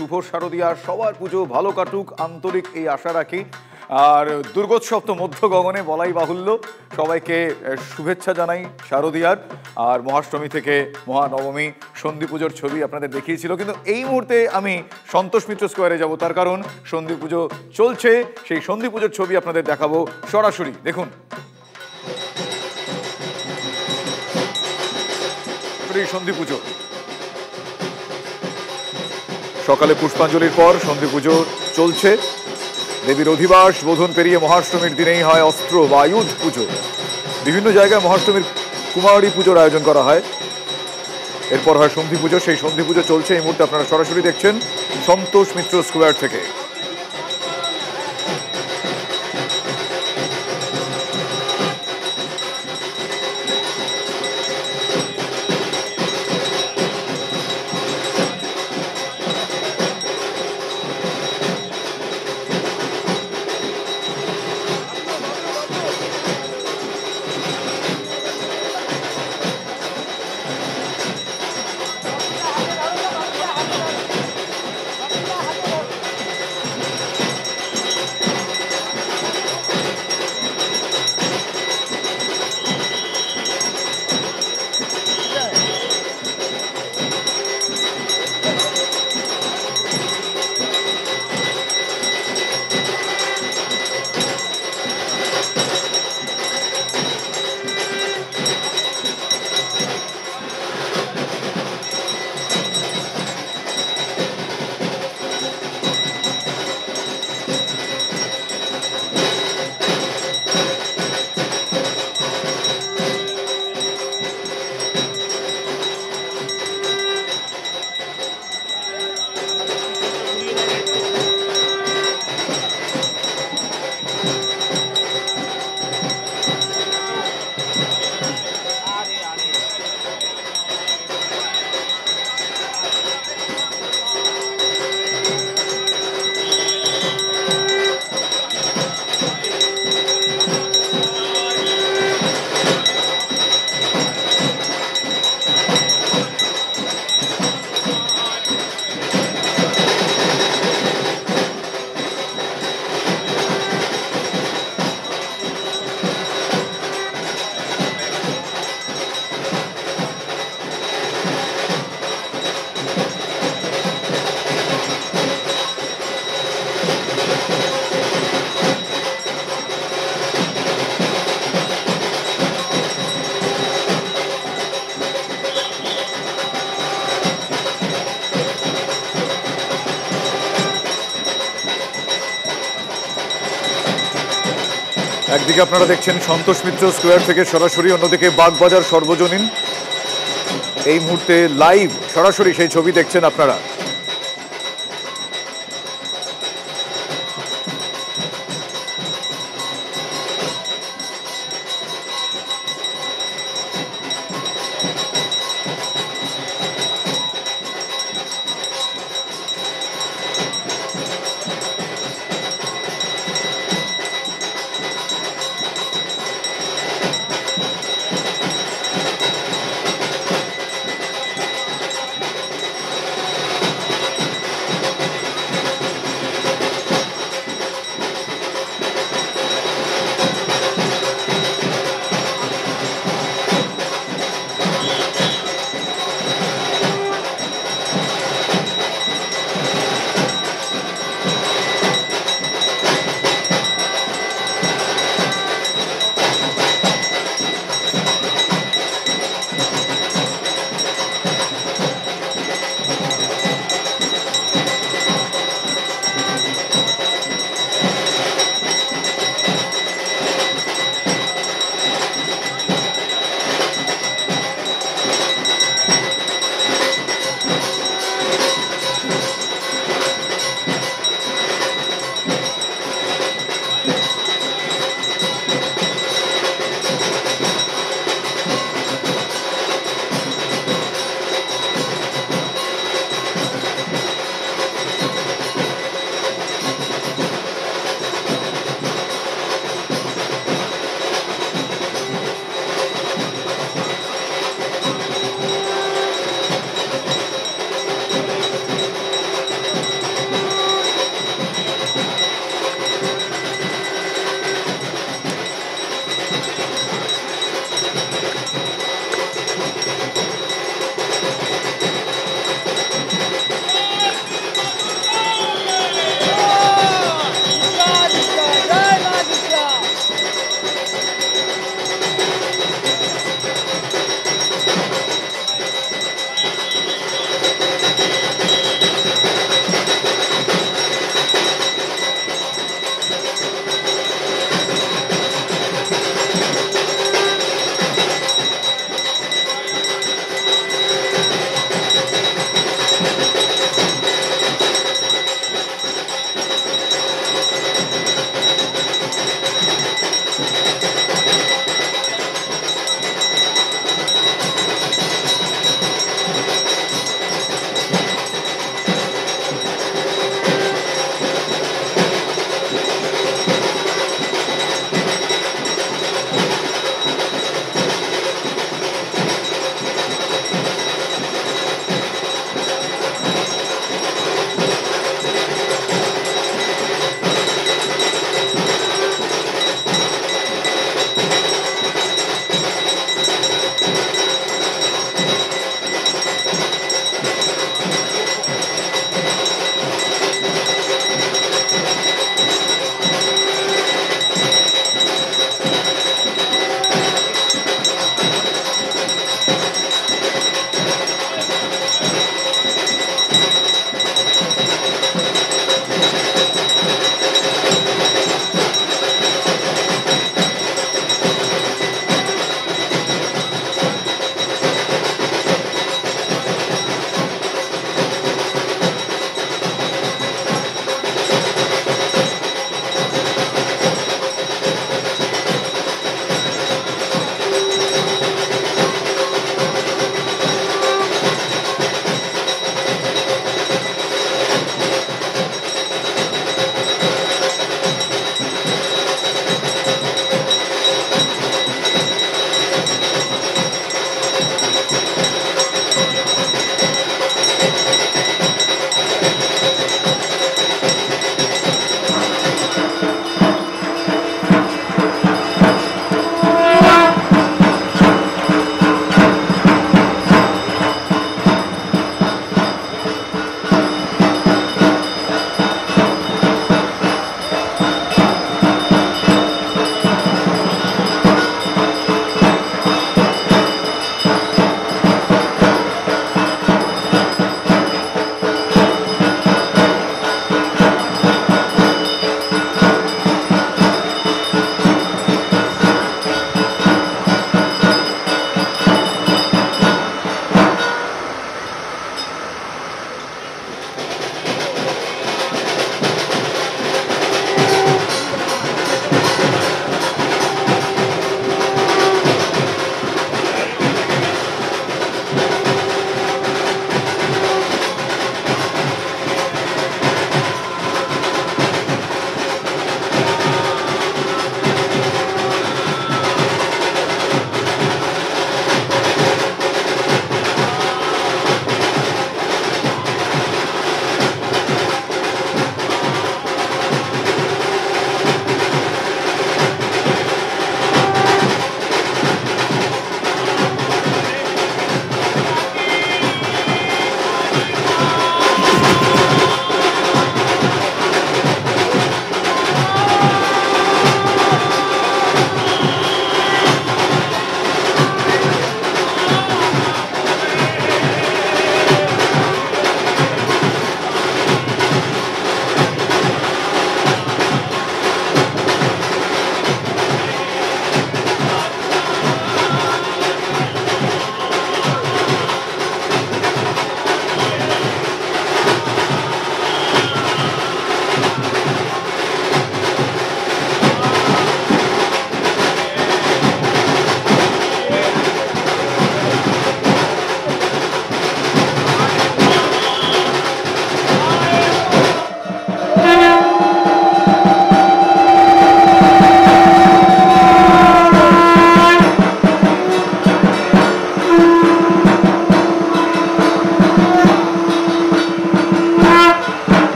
শুভ শারদীয়ার সবার পুজো ভালো কাটুক, আন্তরিক এই আশা রাখি। আর দুর্গোৎসব তো মধ্য গগনে, বলাই বাহুল্য। সবাইকে শুভেচ্ছা জানাই শারদীয়ার। আর মহাষ্টমী থেকে মহানবমী সন্ধি পুজোর ছবি আপনাদের দেখিয়েছিল, কিন্তু এই মুহূর্তে আমি সন্তোষ মিত্র স্কোয়ারে যাব, তার কারণ সন্ধি পুজো চলছে। সেই সন্ধি পুজোর ছবি আপনাদের দেখাবো সরাসরি। দেখুন, সন্ধি পুজো সকালে পুষ্পাঞ্জলির পর সন্ধি পুজো চলছে। দেবীর অধিবাস বোধন পেরিয়ে মহাষ্টমীর দিনেই হয় অস্ত্র বা আয়ুধ পুজো। বিভিন্ন জায়গায় মহাষ্টমীর কুমারী পুজোর আয়োজন করা হয়, এরপর হয় সন্ধি পুজো। সেই সন্ধি পুজো চলছে এই মুহূর্তে, আপনারা সরাসরি দেখছেন সন্তোষ মিত্র স্কোয়ার থেকে। একদিকে আপনারা দেখছেন সন্তোষ মিত্র স্কোয়ার থেকে সরাসরি, অন্যদিকে বাগবাজার সর্বজনীন। এই মুহূর্তে লাইভ সরাসরি সেই ছবি দেখছেন আপনারা।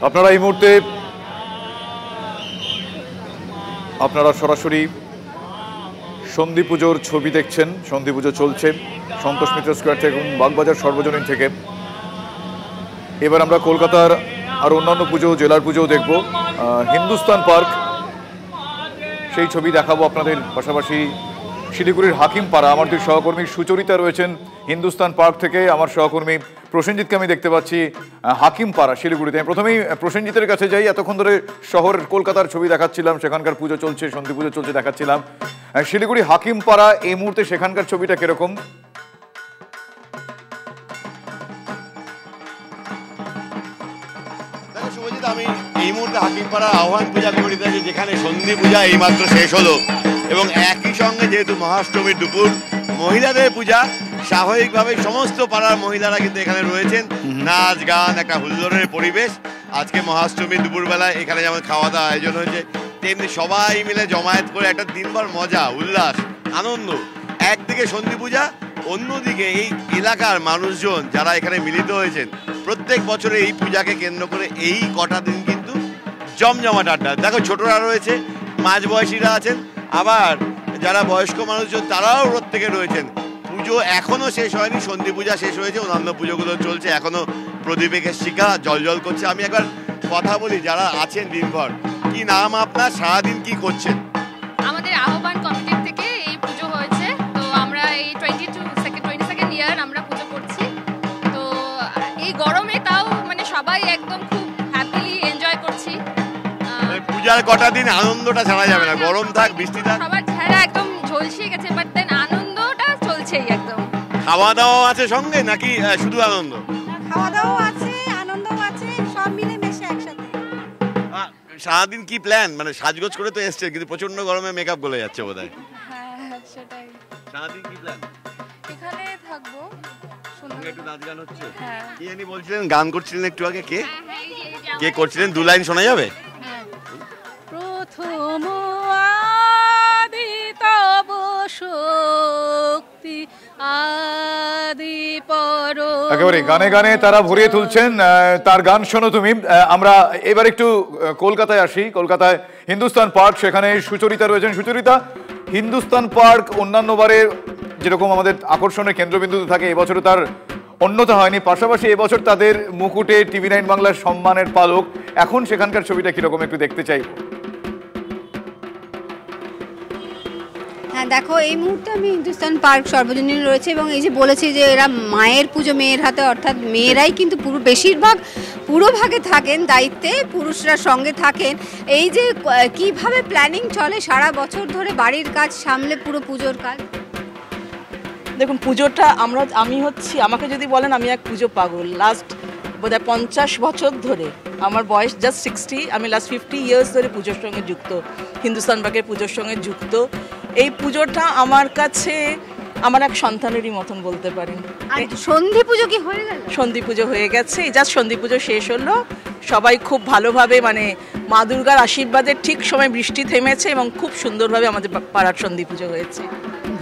আপনারা এই মুহূর্তে আপনারা সরাসরি সন্ধি পুজোর ছবি দেখছেন। সন্ধি পুজো চলছে সন্তোষ মিত্র স্কোয়ার থেকে এবং বাগবাজার সর্বজনীন থেকে। এবার আমরা কলকাতার আর অন্যান্য পুজো, জেলার পুজোও দেখব। হিন্দুস্তান পার্ক, সেই ছবি দেখাবো আপনাদের। পাশাপাশি শিলিগুড়ির হাকিমপাড়া, আমার দুই সহকর্মী সুচরিতা রয়েছেন হিন্দুস্তান পার্ক থেকে, আমার সহকর্মী প্রসেনজিৎকে আমি দেখতে পাচ্ছি হাকিমপাড়া শিলিগুড়িতে। আমি প্রথমেই প্রসেনজিতের কাছে যাই। এতক্ষণ ধরে শহর কলকাতার ছবি দেখাচ্ছিলাম, সেখানকার পুজো চলছে, সন্ধি পুজো চলছে দেখাচ্ছিলাম। শিলিগুড়ি হাকিমপাড়া এই মুহূর্তে সেখানকার ছবিটা কিরকম? আমি এই মুহূর্তে হাকিমপাড়া আহ্বান পূজা কমিটিতে আছি, যেখানে সন্ধি পূজা এইমাত্র শেষ হলো এবং একই সঙ্গে যেহেতু মহাষ্টমীর দুপুর, মহিলাদের পূজা, স্বাভাবিকভাবে সমস্ত পাড়ার মহিলারা কিন্তু এখানে রয়েছেন। নাচ গান, একটা হুল্লোড়ের পরিবেশ। আজকে মহাষ্টমীর দুপুরবেলায় এখানে যেমন খাওয়া দাওয়া আয়োজন হয়েছে, তেমনি সবাই মিলে জমায়েত করে একটা দিনভর মজা, উল্লাস, আনন্দ। একদিকে সন্ধি পূজা, অন্যদিকে এই এলাকার মানুষজন যারা এখানে মিলিত হয়েছেন, প্রত্যেক বছরে এই পূজাকে কেন্দ্র করে এই কটা দিন কিন্তু জমজমাট আড্ডা। দেখো, ছোটরা রয়েছে, মাঝবয়সীরা আছেন, আবার যারা বয়স্ক মানুষজন তারাও প্রত্যেকে রয়েছেন। পুজো এখনো শেষ হয়নি, সন্ধি পূজা শেষ হয়েছে, অন্যান্য পুজোগুলো চলছে, এখনো প্রদীপের শিখা জল করছে। আমি একবার কথা বলি যারা আছেন দিনভর। কি নাম আপনার? সারাদিন কি করছেন? আমাদের আহ্বান কমিটির থেকে এই পুজো হয়েছে, তো আমরা এই 22nd ইয়ার আমরা পুজো করছি। তো এই গরমে তাও মানে সবাই একদম খুব হ্যাপিলি এনজয় করছি। পূজার কটা দিন আনন্দটা ছাড়া যাবে না, গরম থাক বৃষ্টি থাক, সবার চেহারা একদম ঝলসিয়ে গেছে, বাট দেন আনন্দটা চলছেই একদম। খাওয়া দাওয়া আছে সঙ্গে নাকি শুধু আনন্দ? খাওয়া দাওয়া আছে, আনন্দও আছে, সব মিলে মিশে একসাথে। সারাদিন কি প্ল্যান? মানে সাজগোজ করে তো এসছে, কিন্তু প্রচন্ড গরমে মেকআপ গলে যাচ্ছে বোধহয়। হ্যাঁ সেটাই। সারাদিন কি প্ল্যান? এখানে থাকবো, সঙ্গে একটু নাচ গান হচ্ছে। হ্যাঁ। কি জানি বলছিলেন, গান করছিলেন একটু আগে, কে কে করছিলেন? দু লাইন শোনা যাবে? প্রথম আদি তব শক্তি আদি পর। একেবারে গানে গানে তারা ভরিয়ে তুলছেন। তার গান শোনো তুমি। আমরা এবার একটু কলকাতায় আসি। কলকাতায় হিন্দুস্তান পার্ক, সেখানে সুচরিতা রয়েছেন। সুচরিতা, হিন্দুস্তান পার্ক অন্যান্য বারে যেরকম আমাদের আকর্ষণের কেন্দ্রবিন্দুতে থাকে, এবছরে তার অন্যতা হয়নি। পাশাপাশি এবছর তাদের মুকুটে TV9 বাংলার সম্মানের পালক। এখন সেখানকার ছবিটা কিরকম একটু দেখতে চাই। হ্যাঁ দেখো, এই মুহূর্তে আমি হিন্দুস্তান পার্ক সর্বজনীন রয়েছে এবং এই যে বলেছি যে এরা মায়ের পুজো মেয়ের হাতে, অর্থাৎ মেয়েরাই কিন্তু বেশিরভাগ পুরোভাগে থাকেন দায়িত্বে, পুরুষরা সঙ্গে থাকেন। এই যে কিভাবে প্ল্যানিং চলে সারা বছর ধরে বাড়ির কাজ সামলে পুরো পুজোর কাজ। দেখুন, পুজোটা আমাকে যদি বলেন, আমি এক পুজো পাগল। লাস্ট বোধহয় 50 বছর ধরে, আমার বয়স জাস্ট 60, আমি লাস্ট 50 ইয়ার্স ধরে পুজোর সঙ্গে যুক্ত, হিন্দুস্তান পার্কের পুজোর সঙ্গে যুক্ত। এই পুজোটা আমার কাছে আমার এক সন্তানেরই মতন বলতে পারেন। সন্ধি পুজো কি হয়ে গেল? সন্ধি পুজো হয়ে গেছে, জাস্ট সন্ধি পুজো শেষ হলো। সবাই খুব ভালোভাবে, মানে মা দুর্গার আশীর্বাদের ঠিক সময় বৃষ্টি থেমেছে এবং খুব সুন্দরভাবে আমাদের পাড়ার সন্ধি পুজো হয়েছে।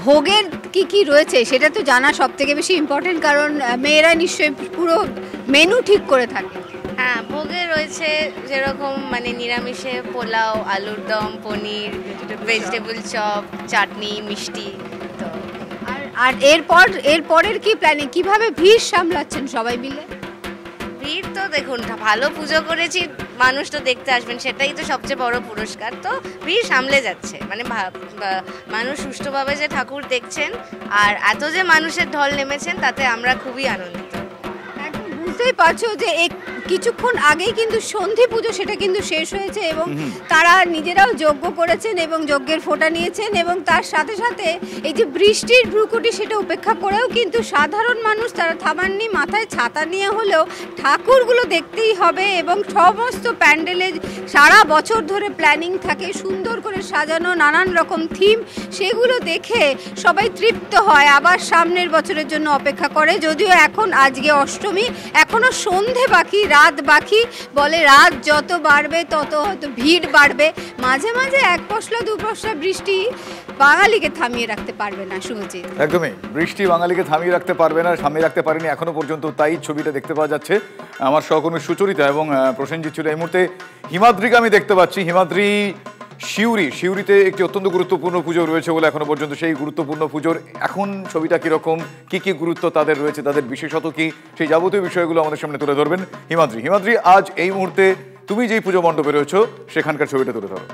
ভোগের কি কি রয়েছে সেটা তো জানা সব থেকে বেশি ইম্পর্টেন্ট, কারণ মেয়েরা নিশ্চয়ই পুরো মেনু ঠিক করে থাকে। হ্যাঁ, ভোগে রয়েছে যেরকম মানে নিরামিষে পোলাও, আলুর দম, পনির, ভেজিটেবল চপ, চাটনি, মিষ্টি। তো আর এরপরের কি প্ল্যানিং, কিভাবে ভিড় সামলাচ্ছেন সবাই মিলে? ভিড় তো দেখুন, ভালো পুজো করেছি, মানুষ তো দেখতে আসবেন, সেটাই তো সবচেয়ে বড় পুরস্কার। তো ভিড় সামলে যাচ্ছে, মানে মানুষ সুষ্ঠুভাবে যে ঠাকুর দেখছেন আর এত যে মানুষের ঢল নেমেছেন, তাতে আমরা খুবই আনন্দিত। বুঝতেই পারছো যে কিছুক্ষণ আগেই কিন্তু সন্ধি পুজো সেটা কিন্তু শেষ হয়েছে এবং তারা নিজেরাও যজ্ঞ করেছেন এবং যজ্ঞের ফোঁটা নিয়েছেন এবং তার সাথে সাথে এই যে বৃষ্টির ভ্রুকুটি সেটা উপেক্ষা করেও কিন্তু সাধারণ মানুষ তারা থামাননি, মাথায় ছাতা নিয়ে হলেও ঠাকুরগুলো দেখতেই হবে এবং সমস্ত প্যান্ডেলে সারা বছর ধরে প্ল্যানিং থাকে, সুন্দর করে সাজানো নানান রকম থিম, সেগুলো দেখে সবাই তৃপ্ত হয়, আবার সামনের বছরের জন্য অপেক্ষা করে। যদিও এখন আজকে অষ্টমী, এখনো সন্ধে বাকি, রাত বাকি, বলে রাত যত বাড়বে তত হয়তো ভিড় বাড়বে। মাঝে মাঝে এক পশলা দু পশলা বৃষ্টি বাঙালিকে থামিয়ে রাখতে পারবে না শুভজিৎ। একদমই, বৃষ্টি বাঙালিকে থামিয়ে রাখতে পারবে না, থামিয়ে রাখতে পারেনি এখনো পর্যন্ত, তাই ছবিটা দেখতে পাওয়া যাচ্ছে। আমার সহকর্মী সুচরিতা এবং প্রসেনজিৎ ছিল। এই মুহূর্তে হিমাদ্রিকে আমি দেখতে পাচ্ছি। হিমাদ্রি, শিউরিতে একটি অত্যন্ত গুরুত্বপূর্ণ পুজো রয়েছে বলে এখনো পর্যন্ত, সেই গুরুত্বপূর্ণ পুজোর এখন ছবিটা কিরকম, কি গুরুত্ব তাদের রয়েছে, তাদের বিশেষত কি, সেই যাবতীয় বিষয়গুলো আমাদের সামনে তুলে ধরবেন হিমাদ্রি। আজ এই মুহূর্তে তুমি যেই পুজো মণ্ডপে রয়েছো সেখানকার ছবিটা তুলে ধরো।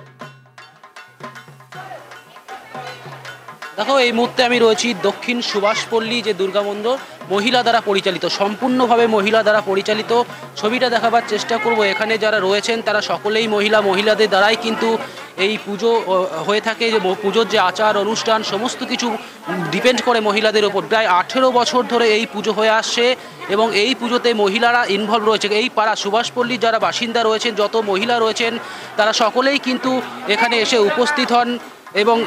দেখো, এই মুহূর্তে আমি রয়েছি দক্ষিণ সুভাষপল্লী যে দুর্গা মন্দির, মহিলা দ্বারা পরিচালিত, সম্পূর্ণভাবে মহিলা দ্বারা পরিচালিত। ছবিটা দেখাবার চেষ্টা করব। এখানে যারা রয়েছেন তারা সকলেই মহিলাদের দ্বারাই কিন্তু এই পুজো হয়ে থাকে। যে পুজোর যে আচার অনুষ্ঠান সমস্ত কিছু ডিপেন্ড করে মহিলাদের ওপর। প্রায় 18 বছর ধরে এই পুজো হয়ে আসছে এবং এই পুজোতে মহিলারা ইনভলভ রয়েছে। এই পাড়া সুভাষপল্লীর যারা বাসিন্দা রয়েছেন, যত মহিলা রয়েছেন, তারা সকলেই কিন্তু এখানে এসে উপস্থিত হন এবং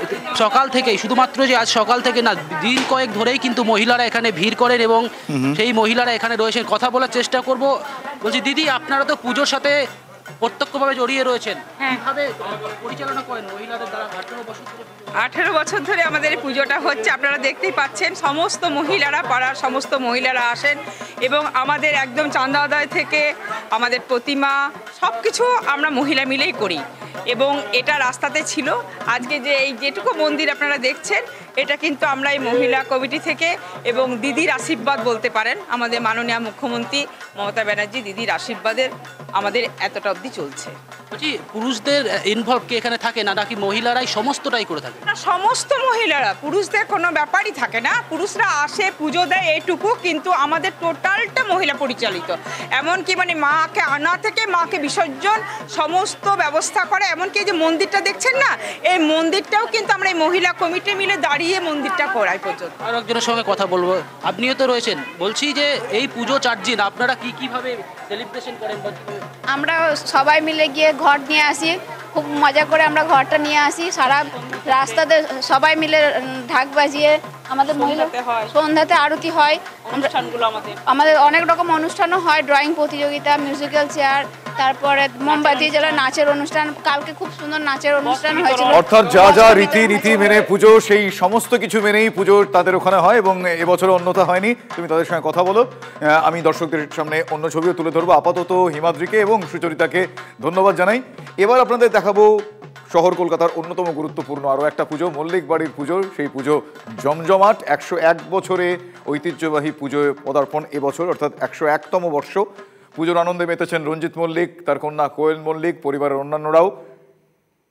সকাল থেকেই, শুধুমাত্র যে আজ সকাল থেকে না, দিন কয়েক ধরেই কিন্তু মহিলারা এখানে ভিড় করেন এবং সেই মহিলারা এখানে রয়েছেন। কথা বলার চেষ্টা করব। বলছি দিদি, আপনারা তো পুজোর সাথে প্রত্যক্ষভাবে জড়িয়ে রয়েছেন, কিভাবে পরিচালনা করেন মহিলাদের দ্বারা 18 বছর ধরে আমাদের এই পুজোটা হচ্ছে। আপনারা দেখতেই পাচ্ছেন সমস্ত মহিলারা, পাড়ার সমস্ত মহিলারা আসেন এবং আমাদের একদম চাঁদা আদায় থেকে আমাদের প্রতিমা সব কিছু আমরা মহিলা মিলেই করি। এবং এটা রাস্তাতে ছিল। আজকে যে এই যেটুকু মন্দির আপনারা দেখছেন, এটা কিন্তু আমরা এই মহিলা কমিটি থেকে এবং দিদির আশীর্বাদ বলতে পারেন, আমাদের মাননীয় মুখ্যমন্ত্রী মমতা ব্যানার্জি দিদির আশীর্বাদের আমাদের এতটা অবধি চলছে। বলছি, পুরুষদের ইনভলভ কি এখানে থাকে না, নাকি মহিলারাই সমস্তটাই করে থাকে? না, সমস্ত মহিলারা, পুরুষদের কোনো ব্যাপারই থাকে না। পুরুষরা আসে, পুজো দেয়, এইটুকু। কিন্তু আমাদের টোটালটা মহিলা পরিচালিত। এমনকি মানে মাকে আনা থেকে মাকে বিসর্জন সমস্ত ব্যবস্থা করে। এমনকি যে মন্দিরটা দেখছেন না, এই মন্দিরটাও কিন্তু আমরা এই মহিলা কমিটি মিলে দাঁড়িয়ে মন্দিরটা করাই পর্যন্ত। আর একজনের সঙ্গে কথা বলবো, আপনিও তো রয়েছেন। বলছি যে এই পুজো 4 দিন আপনারা কিভাবে সেলিব্রেশন করেন? আমরা সবাই মিলে গিয়ে ঘর নিয়ে আসি, খুব মজা করে আমরা ঘরটা নিয়ে আসি। সারা রাস্তাতে সবাই মিলে ঢাক বাজিয়ে আমাদের মহিলা সন্ধ্যাতে আরতি হয়। অনুষ্ঠানগুলো আমাদের অনেক রকম অনুষ্ঠানও হয়, ড্রয়িং প্রতিযোগিতা, মিউজিক্যাল চেয়ার, তারপরে মোমবাতি জ্বালা, নাচের অনুষ্ঠান। কালকে খুব সুন্দর নাচের অনুষ্ঠান হয়েছিল। অর্থাৎ যা রীতি মেনে পুজো, সেই সমস্ত কিছু মেনেই পুজো তাদের ওখানে হয় এবং এবছর অন্যথা হয়নি। তুমি তাদের সঙ্গে কথা বলো। আমি দর্শকদের সামনে অন্য ছবিও তুলে ধরবো। আপাতত হিমাদ্রিকে এবং সুচরিতাকে ধন্যবাদ জানাই। এবার আপনাদের দেখাবো শহর কলকাতার অন্যতম গুরুত্বপূর্ণ আরও একটা পুজো, মল্লিক বাড়ির পুজো। সেই পুজো জমজমাট। 101 বছরে ঐতিহ্যবাহী পুজোয় পদার্পণ এবছর, অর্থাৎ 101তম বর্ষ। পুজোর আনন্দে মেতেছেন রঞ্জিত মল্লিক, তার কন্যা কোয়েল মল্লিক, পরিবারের অন্যান্যরাও।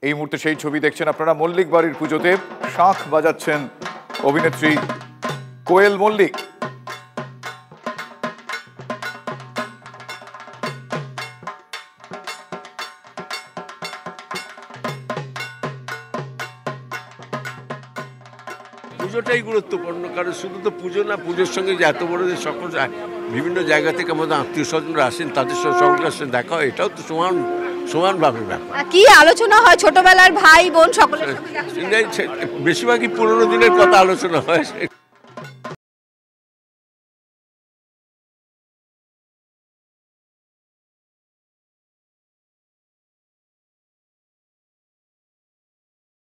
এই মুহূর্তে সেই ছবি দেখছেন আপনারা। মল্লিক বাড়ির পুজোতে শাঁখ বাজাচ্ছেন অভিনেত্রী কোয়েল মল্লিক। পুজোটাই গুরুত্বপূর্ণ, কারণ শুধু তো পুজো না, পুজোর সঙ্গে যে এত বড় যে সকল বিভিন্ন জায়গা থেকে আমাদের আত্মীয় স্বজনরা আসেন, তাদের সকলের সাথে দেখা হয়, এটাও তো সমানভাবে ব্যাপার। কি আলোচনা হয় ছোটবেলার ভাই বোন সকলের? বেশিরভাগই পুরোনো দিনের কথা আলোচনা হয়।